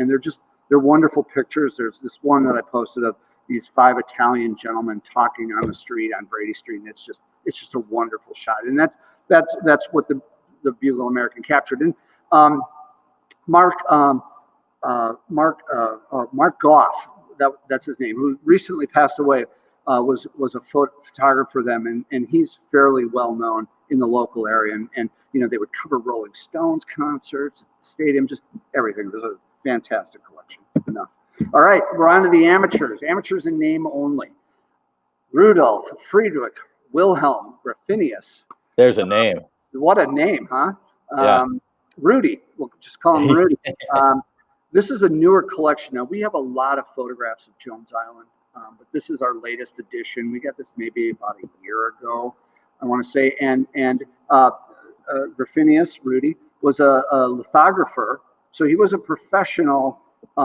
they're wonderful pictures. There's this one that I posted of these 5 Italian gentlemen talking on the street on Brady Street, and it's just a wonderful shot. And that's what the Bugle American captured. And Mark Goff, that's his name, who recently passed away, was a photographer for them, and he's fairly well known in the local area. And they would cover Rolling Stones concerts, stadium, just everything. It was a fantastic collection. Enough. All right, we're on to the amateurs. Amateurs in name only. Rudolf, Friedrich, Wilhelm, Raffinius. There's a name. What a name, huh? Yeah. Rudy, we'll just call him Rudy. This is a newer collection. Now, we have a lot of photographs of Jones Island, but this is our latest edition. We got this maybe about a year ago, I want to say. And Raffinius, Rudy, was a lithographer. So he was a professional, he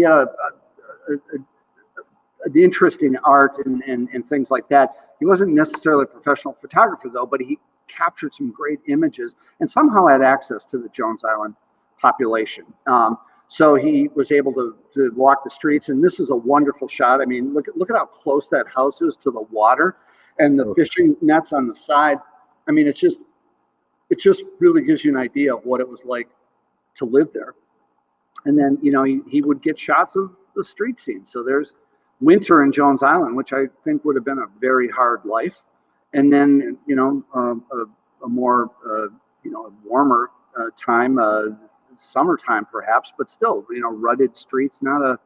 had an interest in art and things like that. He wasn't necessarily a professional photographer, though, but he captured some great images and somehow had access to the Jones Island population. So he was able to walk the streets, and this is a wonderful shot. I mean, look at how close that house is to the water and the fishing nets on the side. I mean, it just really gives you an idea of what it was like to live there. And then, he would get shots of the street scene. So there's winter in Jones Island, which I think would have been a very hard life. And then, a more, a warmer time, summertime perhaps, but still, rutted streets, not a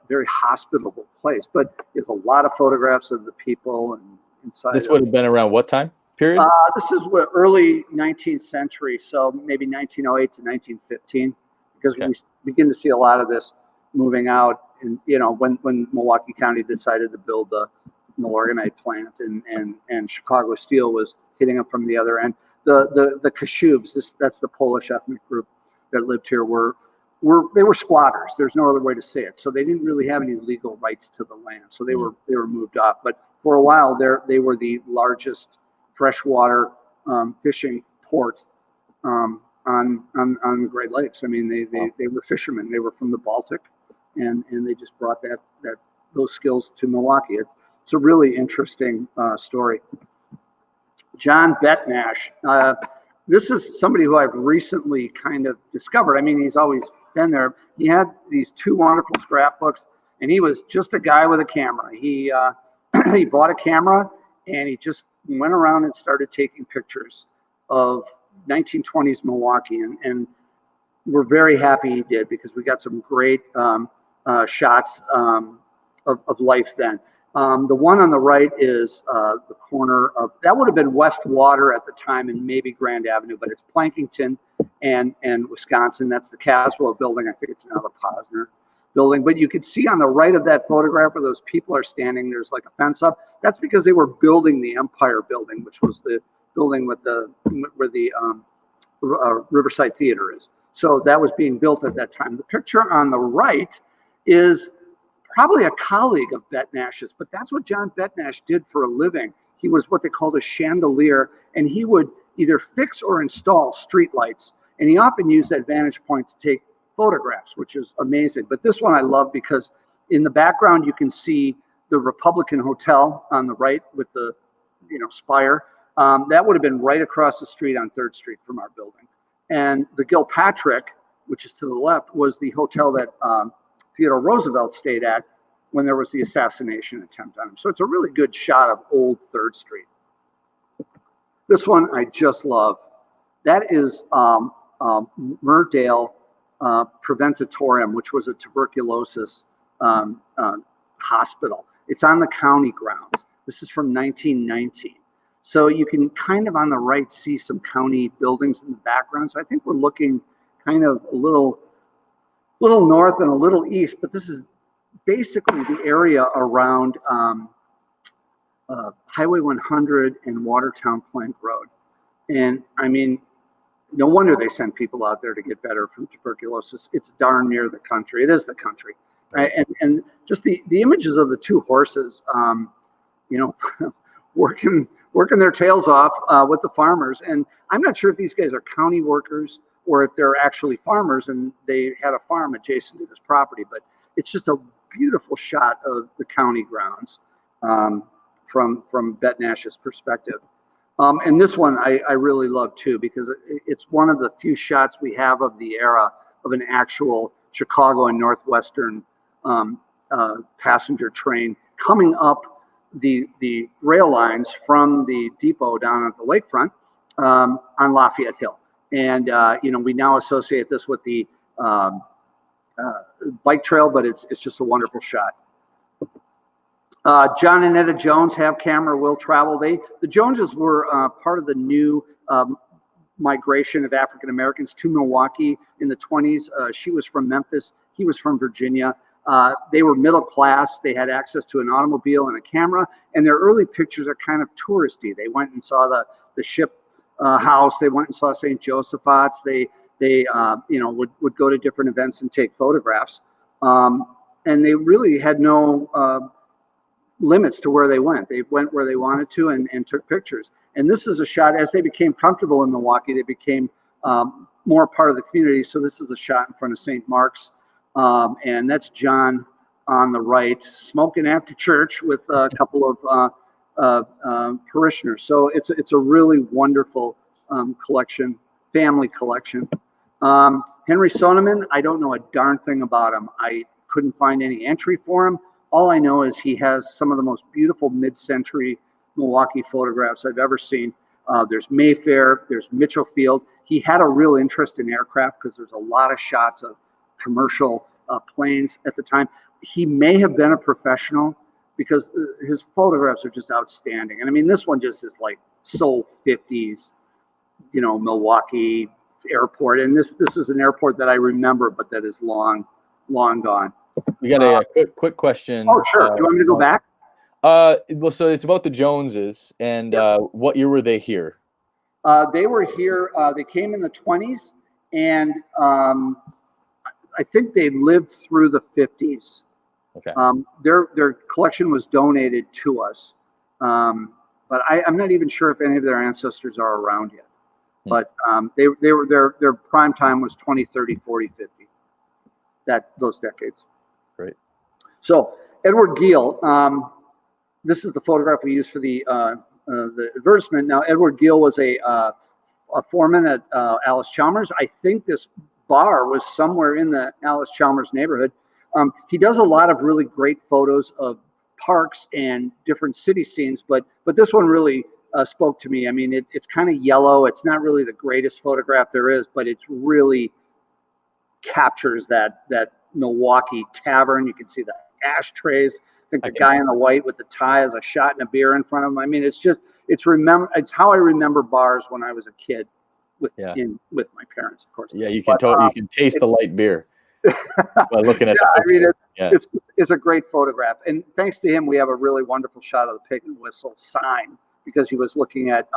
very hospitable place. But there's a lot of photographs of the people and inside. This would have been around what time period? This is early 19th century, so maybe 1908 to 1915, because we begin to see a lot of this moving out. And when Milwaukee County decided to build the Milorganite plant, and Chicago Steel was hitting them from the other end. The Kashubs, that's the Polish ethnic group that lived here, they were squatters. There's no other way to say it. So they didn't really have any legal rights to the land. So they were moved off. But for a while, they were the largest freshwater fishing port on the Great Lakes. I mean, they were fishermen. They were from the Baltic, and they just brought those skills to Milwaukee. It's a really interesting story. John Vet Nash. This is somebody who I've recently kind of discovered. I mean, he's always been there. He had these 2 wonderful scrapbooks, and he was just a guy with a camera. He he bought a camera, and he just went around and started taking pictures of 1920s Milwaukee, and we're very happy he did, because we got some great shots of life then. The one on the right is the corner of, that would have been West Water at the time and maybe Grand Avenue, but it's Plankington and Wisconsin. That's the Caswell building. I think it's now the Posner building. But you could see on the right of that photograph where those people are standing, there's like a fence up. That's because they were building the Empire building, which was the building with where the Riverside Theater is. So that was being built at that time. The picture on the right is probably a colleague of Vet Nash's, but that's what John Vet Nash did for a living. He was what they called a chandelier, and he would either fix or install street lights. And he often used that vantage point to take photographs, which is amazing. But this one I love because in the background, you can see the Republican Hotel on the right with the, spire. That would have been right across the street on 3rd Street from our building. And the Gilpatrick, which is to the left, was the hotel that Theodore Roosevelt stayed at when there was the assassination attempt on him. So it's a really good shot of old 3rd Street. This one I just love. That is Murdale Preventatorium, which was a tuberculosis hospital. It's on the county grounds. This is from 1919. So you can kind of on the right see some county buildings in the background. So I think we're looking kind of a little north and a little east, but this is basically the area around Highway 100 and Watertown Plank Road. And I mean, no wonder they send people out there to get better from tuberculosis. It's darn near the country. It is the country, right? And just the images of the two horses, working their tails off with the farmers. And I'm not sure if these guys are county workers or if they're actually farmers and they had a farm adjacent to this property. But it's just a beautiful shot of the county grounds from Vet Nash's perspective. And this one I really love too, because it's one of the few shots we have of the era of an actual Chicago and Northwestern passenger train coming up the rail lines from the depot down at the lakefront on Lafayette Hill. And, we now associate this with the bike trail, but it's just a wonderful shot. John and Etta Jones have camera, will travel. The Joneses were part of the new migration of African Americans to Milwaukee in the 20s. She was from Memphis. He was from Virginia. They were middle class. They had access to an automobile and a camera, and their early pictures are kind of touristy. They went and saw the ship house. They went and saw St. Joseph's. They would go to different events and take photographs. And they really had no limits to where they went. They went where they wanted to and took pictures. And this is a shot as they became comfortable in Milwaukee. They became more part of the community. So this is a shot in front of St. Mark's. And that's John on the right, smoking after church with a couple of parishioners. So it's a really wonderful collection, family collection. Henry Sonneman, I don't know a darn thing about him. I couldn't find any entry for him. All I know is he has some of the most beautiful mid-century Milwaukee photographs I've ever seen. There's Mayfair, there's Mitchell Field. He had a real interest in aircraft because there's a lot of shots of commercial planes at the time. He may have been a professional because his photographs are just outstanding. And I mean, this one just is like so 50s, Milwaukee airport. And this is an airport that I remember, but that is long gone. We got a quick question. Oh, sure. Do you want me to go back? Well, so it's about the Joneses and what year were they here? They were here. They came in the 20s, and I think they lived through the 50s. Okay. Their collection was donated to us, but I'm not even sure if any of their ancestors are around yet. But they were their prime time was 20, 30, 40, 50. Those decades. Great. So Edward Gill, this is the photograph we used for the advertisement. Now Edward Gill was a foreman at Allis Chalmers. I think this bar was somewhere in the Allis Chalmers neighborhood. He does a lot of really great photos of parks and different city scenes, but this one really spoke to me. I mean, it's kind of yellow. It's not really the greatest photograph there is, but it's really captures that Milwaukee tavern. You can see the ashtrays think the guy in the white with the tie has a shot and a beer in front of him. I mean, it's how I remember bars when I was a kid with my parents, of course. Yeah, you can taste the light beer by looking at the picture. I mean, it's a great photograph. And thanks to him, we have a really wonderful shot of the Pig and Whistle sign because he was looking at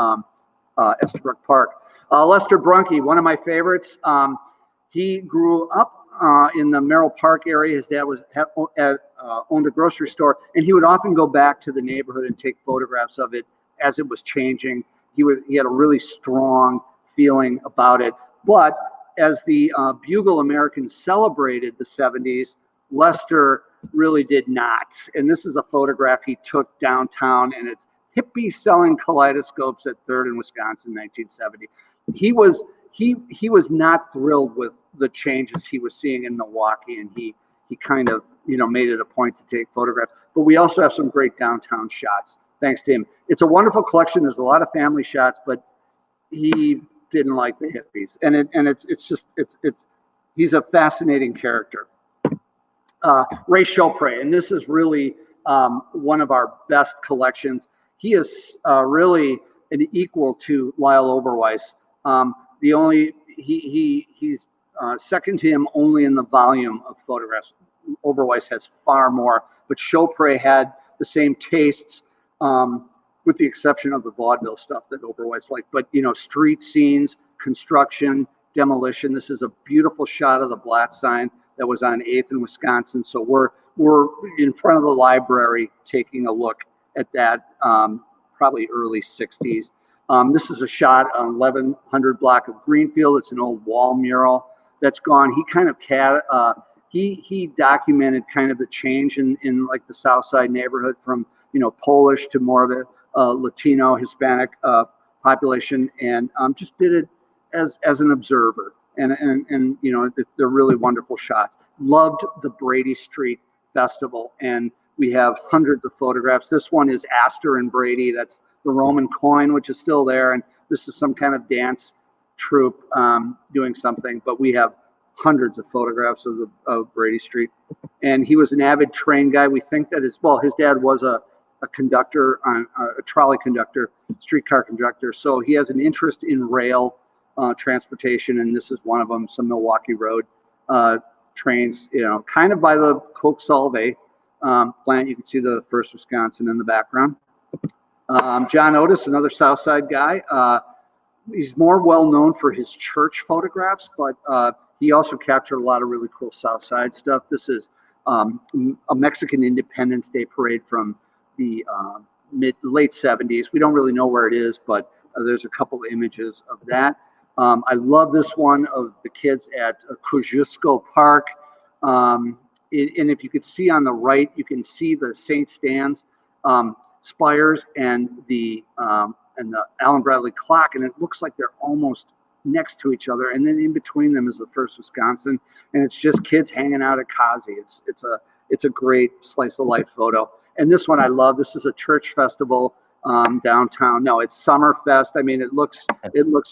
Estabrook Park. Lester Brunke, one of my favorites. He grew up in the Merrill Park area. His dad owned a grocery store, and he would often go back to the neighborhood and take photographs of it as it was changing. He had a really strong feeling about it. But as the Bugle American celebrated the 70s, Lester really did not. And this is a photograph he took downtown, and it's hippie selling kaleidoscopes at 3rd and Wisconsin, 1970. He was not thrilled with the changes he was seeing in Milwaukee, and he kind of made it a point to take photographs. But we also have some great downtown shots thanks to him. It's a wonderful collection. There's a lot of family shots, but he didn't like the hippies, and he's a fascinating character. Ray Chopre, and this is really one of our best collections. He is really an equal to Lyle Oberweis. He's second to him only in the volume of photographs. Oberweis has far more, but Chopre had the same tastes, with the exception of the vaudeville stuff that Oberweis liked. But street scenes, construction, demolition. This is a beautiful shot of the Blatt sign that was on 8th and Wisconsin. So we're in front of the library taking a look at that, probably early 60s. This is a shot on 1100 block of Greenfield. It's an old wall mural that's gone. He kind of he documented kind of the change in like the South Side neighborhood from Polish to more of a Latino, Hispanic population, and just did it as an observer. And they're really wonderful shots. Loved the Brady Street Festival, and we have hundreds of photographs. This one is Astor and Brady. That's the Roman coin, which is still there, and this is some kind of dance troupe doing something. But we have hundreds of photographs of Brady Street, and he was an avid train guy. We think that his dad was a conductor, a trolley conductor, streetcar conductor. So he has an interest in rail transportation, and this is one of them. Some Milwaukee Road trains, kind of by the Coke Solvay plant. You can see the First Wisconsin in the background. John Otis, another South Side guy. He's more well known for his church photographs, but he also captured a lot of really cool South Side stuff. This is a Mexican Independence Day parade from the late 70s. We don't really know where it is, but there's a couple of images of that. I love this one of the kids at Kosciuszko Park. And if you could see on the right, you can see the St. Stan's spires and the Allen Bradley clock, and it looks like they're almost next to each other. And then in between them is the First Wisconsin, and it's just kids hanging out at Kazi. It's a great slice of life photo. And this one I love. This is a church festival downtown. No, it's Summerfest. I mean, it looks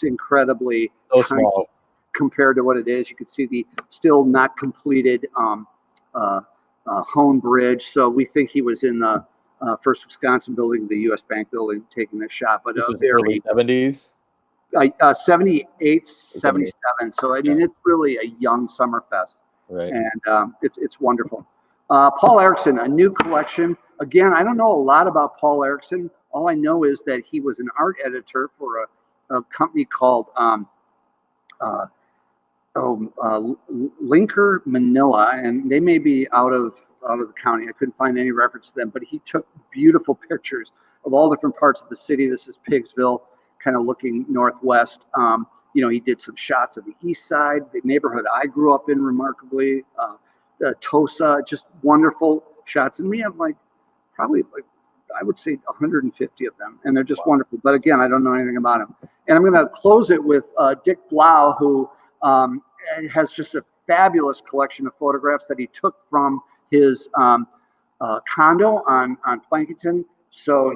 incredibly so small compared to what it is. You can see the still not completed Hone Bridge. So we think he was in the First Wisconsin building, the U.S. Bank building, taking this shot. But this was early 70s? 78, 77. So, I mean, it's really a young Summerfest. Right. And it's wonderful. Paul Erickson, a new collection. Again, I don't know a lot about Paul Erickson. All I know is that he was an art editor for a company called Linker Manila, and they may be out of the county. I couldn't find any reference to them, but he took beautiful pictures of all different parts of the city. This is Pigsville, kind of looking northwest. He did some shots of the east side, the neighborhood I grew up in, remarkably. Tosa, just wonderful shots. And we have probably I would say 150 of them, and they're just wonderful. But again, I don't know anything about him. And I'm going to close it with Dick Blau, who has just a fabulous collection of photographs that he took from his condo on Plankinton. So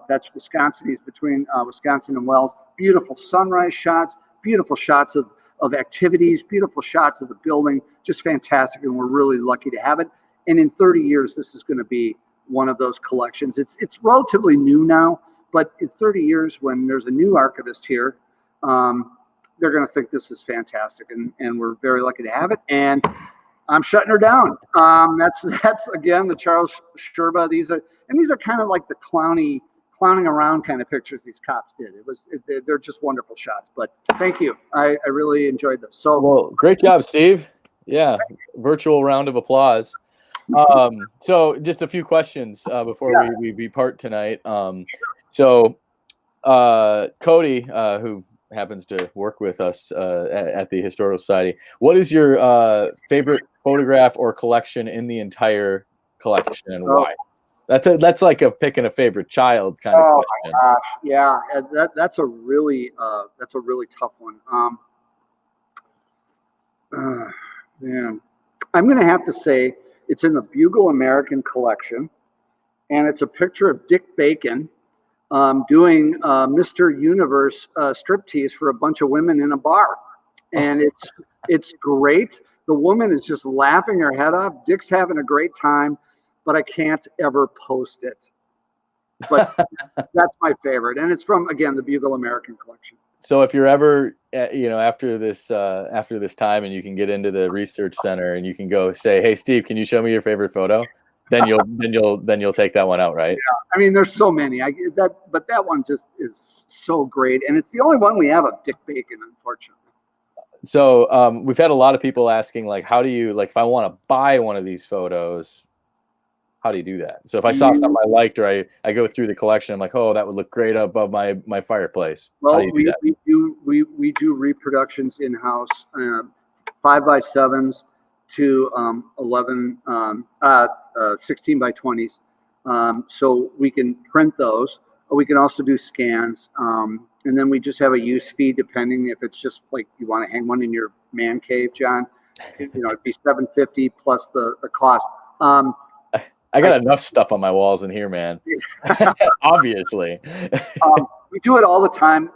that's Wisconsin. He's between Wisconsin and Wells. Beautiful sunrise shots, beautiful shots of activities, beautiful shots of the building, just fantastic. And we're really lucky to have it. And in 30 years, this is going to be one of those collections. It's relatively new now, but in 30 years, when there's a new archivist here, they're going to think this is fantastic, and we're very lucky to have it. And I'm shutting her down. That's again the Charles Gerba. These are kind of like the clowning around kind of pictures these cops did. They're just wonderful shots. But thank you. I really enjoyed this. So well, great job, Steve. Yeah, virtual round of applause. So just a few questions before we part tonight. So Cody, who happens to work with us at the Historical Society, what is your favorite photograph or collection in the entire collection, and why? That's like picking a favorort child kind of question. My gosh, yeah, that's a really tough one. Man, I'm gonna have to say it's in the Bugle American collection, and it's a picture of Dick Bacon doing Mr. Universe striptease for a bunch of women in a bar, and it's great. The woman is just laughing her head off. Dick's having a great time, but I can't ever post it. But that's my favorite, and it's from, again, the Bugle American collection. So if you're ever, after this time, and you can get into the research center, and you can go say, "Hey, Steve, can you show me your favorite photo?" Then you'll take that one out, right? Yeah, I mean, there's so many. But that one just is so great, and it's the only one we have of Dick Bacon, unfortunately. So we've had a lot of people asking, like, how do you, like, if I want to buy one of these photos, how do you do that? So if I saw something I liked, or I go through the collection, I'm like, oh, that would look great above my fireplace. Well, how do you do that? we do reproductions in house, 5x7s to 16 by 20s. So we can print those. We can also do scans. And then we just have a use fee, depending if it's just like you want to hang one in your man cave, John. It'd be $750 plus the cost. I got enough stuff on my walls in here, man. Obviously. We do it all the time.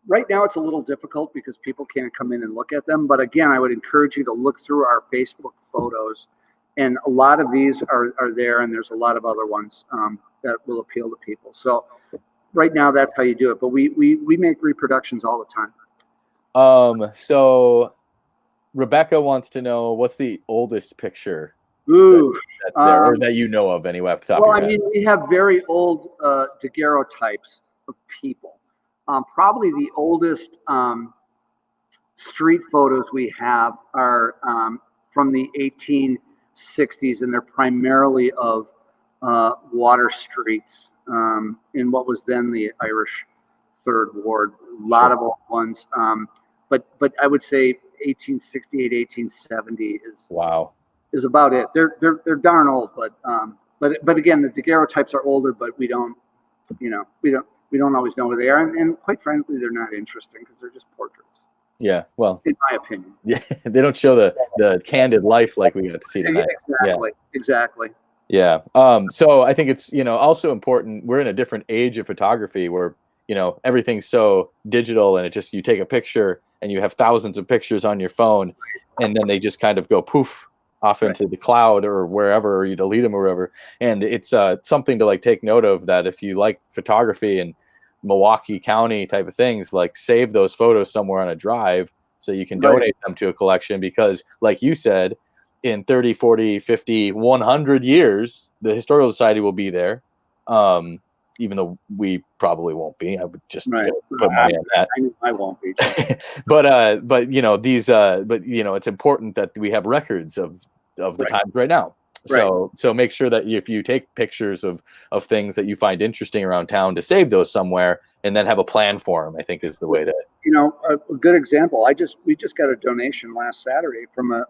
Right now it's a little difficult because people can't come in and look at them. But again, I would encourage you to look through our Facebook photos. And a lot of these are there, and there's a lot of other ones that will appeal to people. So right now, that's how you do it. But we make reproductions all the time. So Rebecca wants to know, what's the oldest picture that's there, or that you know of anyway off the top of your head? I mean, we have very old daguerreotypes of people. Probably the oldest street photos we have are from the 1860s, and they're primarily of Water streets in what was then the Irish Third Ward. A lot of old ones, but I would say 1868, 1870 is about it. They're darn old, but again, the daguerreotypes are older, but we don't always know where they are, and quite frankly, they're not interesting because they're just portraits. Yeah, well, in my opinion. Yeah, they don't show the candid life like we got to see tonight. Exactly. Yeah. So I think it's, also important. We're in a different age of photography where, everything's so digital, and you take a picture and you have thousands of pictures on your phone, and then they just kind of go poof off into the cloud or wherever, or you delete them or wherever. And it's something to take note of, that if you like photography and Milwaukee County type of things, save those photos somewhere on a drive so you can donate them to a collection, because like you said, in 30, 40, 50, 100 years, the Historical Society will be there. Even though we probably won't be. I would just put money on that. I won't be. but it's important that we have records of the times right now. So make sure that if you take pictures of things that you find interesting around town, to save those somewhere and then have a plan for them, I think is the way to. A good example. We just got a donation last Saturday from a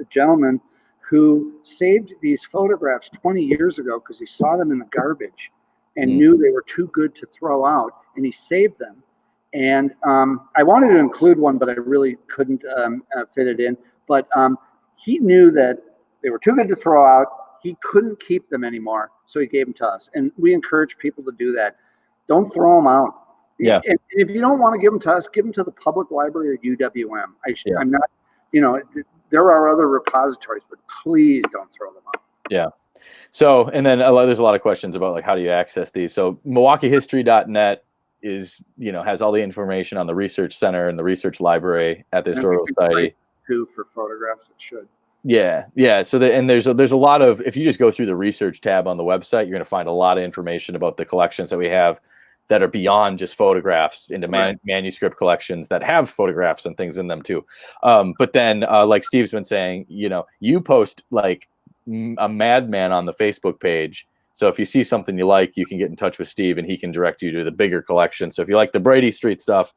gentleman who saved these photographs 20 years ago because he saw them in the garbage and knew they were too good to throw out, and he saved them. And I wanted to include one, but I really couldn't fit it in. But he knew that they were too good to throw out. He couldn't keep them anymore, so he gave them to us. And we encourage people to do that. Don't throw them out. Yeah. And if you don't want to give them to us, give them to the public library or UWM. I'm not, there are other repositories, but please don't throw them out. Yeah. So, and then there's a lot of questions about like, how do you access these? So MilwaukeeHistory.net is, has all the information on the research center and the research library at the Historical Society. Too, for photographs, it should. Yeah. So there's a lot of, if you just go through the research tab on the website, you're going to find a lot of information about the collections that we have that are beyond just photographs, into manuscript collections that have photographs and things in them too. But then, like Steve's been saying, you post like a madman on the Facebook page. So if you see something you like, you can get in touch with Steve and he can direct you to the bigger collection. So if you like the Brady Street stuff,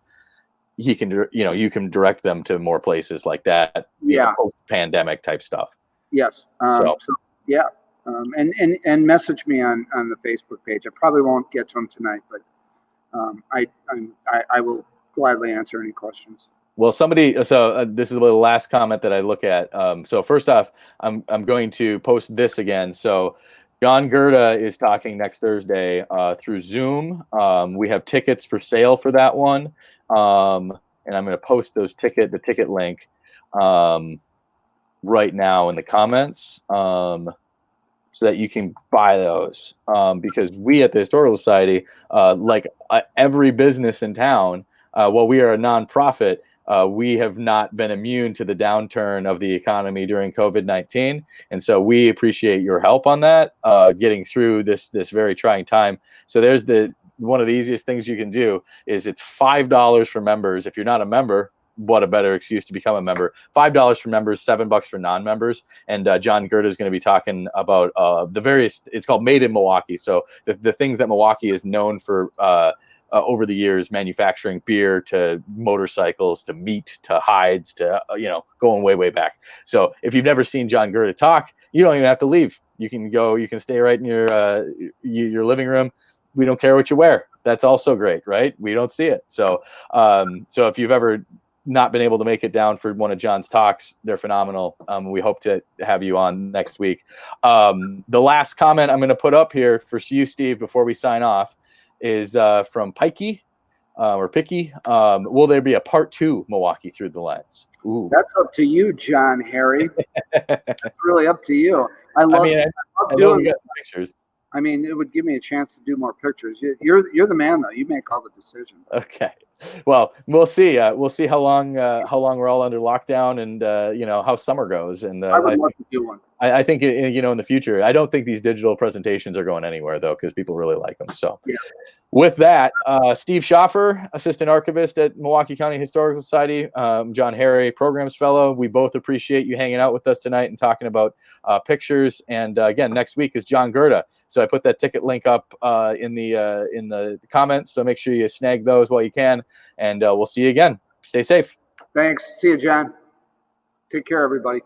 he can, you can direct them to more places like that. Post-pandemic type stuff. Yes. And message me on the Facebook page. I probably won't get to them tonight, but I will gladly answer any questions. Well, this is the last comment that I look at. So first off, I'm going to post this again. So John Gerda is talking next Thursday through Zoom. We have tickets for sale for that one. And I'm going to post the ticket link right now in the comments so that you can buy those. Because we at the Historical Society, like every business in town, while we are a nonprofit, we have not been immune to the downturn of the economy during COVID-19. And so we appreciate your help on that, getting through this very trying time. So there's one of the easiest things you can do is it's $5 for members. If you're not a member, what a better excuse to become a member. $5 for members, $7 for non-members. And John Gerda is going to be talking about it's called Made in Milwaukee. So the things that Milwaukee is known for over the years, manufacturing beer to motorcycles to meat to hides to, going way back. So if you've never seen John Gerda talk, you don't even have to leave. You can stay right in your living room. We don't care what you wear. That's also great, right? We don't see it. So if you've ever not been able to make it down for one of John's talks, they're phenomenal. We hope to have you on next week. The last comment I'm going to put up here for you, Steve, before we sign off is from Pikey or Picky. Will there be a part 2 Milwaukee Through the Lens? Ooh. That's up to you, John Harry. That's really up to you. I love know we got pictures. I mean, it would give me a chance to do more pictures. You're the man, though. You make all the decisions. Okay. Well, we'll see. We'll see how long we're all under lockdown and how summer goes. And I would love to do one. I think in the future. I don't think these digital presentations are going anywhere though, because people really like them. So, with that, Steve Schaffer, assistant archivist at Milwaukee County Historical Society, John Harry, programs fellow. We both appreciate you hanging out with us tonight and talking about pictures. And again, next week is John Gerda. So I put that ticket link up in the comments. So make sure you snag those while you can. And we'll see you again. Stay safe. Thanks. See you, John. Take care, everybody.